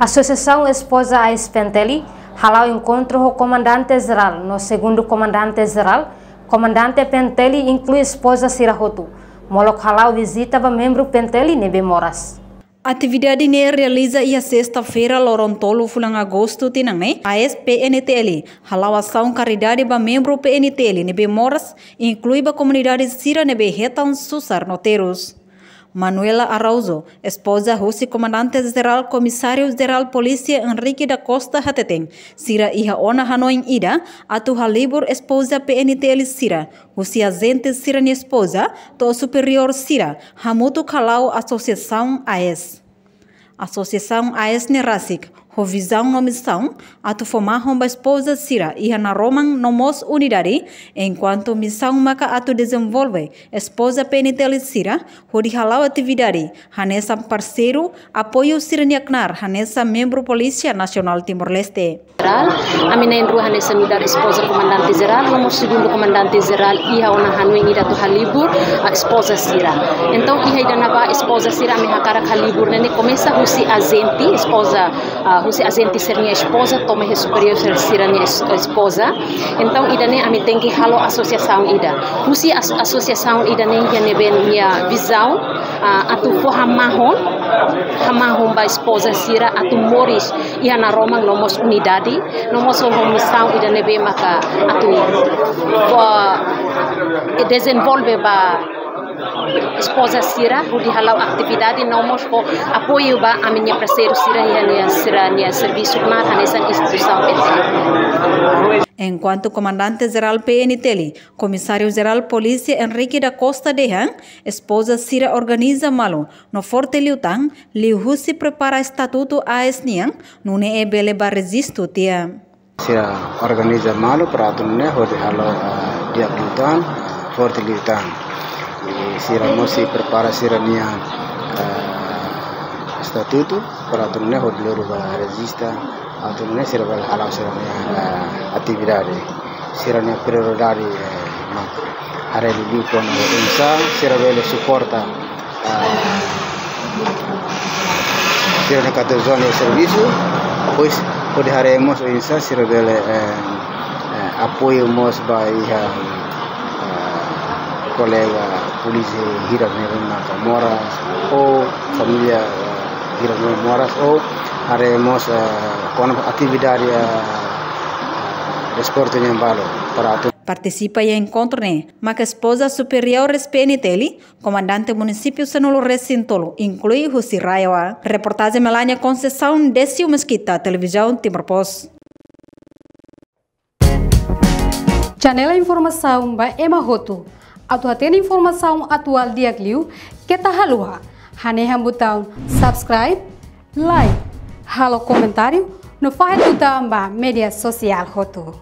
Associação Esposa AES Penteli halau encontro o comandante-geral. No segundo comandante-geral, comandante Penteli inclui esposa Sirahotu. Molok halau visita ba membro Penteli nebe Moras. A atividade ini realiza ia sexta-feira, Lorontolo, fulang agosto, tinang AES PNTL. Halau ação caridade ba membro PNTL nebe Moras, inclui ba comunidade Sira nebe Retão Susar Noteiros. Manuela Arauzo, esposa Rossi Comandante-Geral Comissário-Geral Polícia Henrique da Costa Hateteng, Sira iha ona Hanoi ida, atu halibur esposa PNTL Sira, Rossi agente Sira ni esposa, to superior Sira, hamutu kalau Associação AES. Associação AES ni Rasik, Rovisão no missão, atu formarram ba esposa Sira iha na Romang nomos unidade, enquanto missão maka atu desenvolve esposa PNTL Sira, hodi halau atividade, hanesa parceiro, apoio Sira niaknar, hanesa membro Polícia Nacional Timor-Leste. Amina Indru hanesa midar esposa comandante geral, nomor segundo comandante geral iha ona hanui ida tu halibur a esposa Sira. Então iha ida naba esposa Sira me hakara halibur nene começa husi agente esposa husi agente ser minha esposa, toma superior ser minha esposa. Então ida ne ami tem que halo associação ida. Husi associação ida ne ia neben minha visão atu fo hamahon ba esposa Sira atu moris ia na Roma nomos unidade. Nomos missão ida nebe maka atu desenvolve ba esposa Sira, hudi halau atividade nomos po apoio ba a minha parceiro Sira nia serviço na hanesa instituição PNTL. Enquanto comandante-geral PNTL, comissário-geral Polícia Henrique da Costa Dehan, esposa Sira organiza malu no Forte Liutang, Liu Husi prepara estatuto AES Niang, nune e bele ba resisto tia. Sira organiza malu para tunne hodi halo dia Liutang, Forte Liutang. Sira mosi prepara Sira nia estatuto para tunne hodi loro ba resista. Atunne Sira bal halau Sira nia atividade. Sira nia prioridade are li con insa Sira bele suporta Sira nia kata zona serviço, pois pode haremos insa Sira bele apoio mos ba iha colega polisi hirap na Moras ou família hirap na Moras ou haremos com atividade desporto em balo para participa e encontro maka esposa superior PNTL, comandante município Sanolo Recintolo, inclui Husi Raiwa. Reportagem Melania Conceição, Décio Mesquita, televisão Timor-Post. Janela informação ba Emma Roto. Atu tem informação atual dia Liu, que tá halua. Haneha botão subscribe, like, halo comentário, no faz botão ba media social Roto.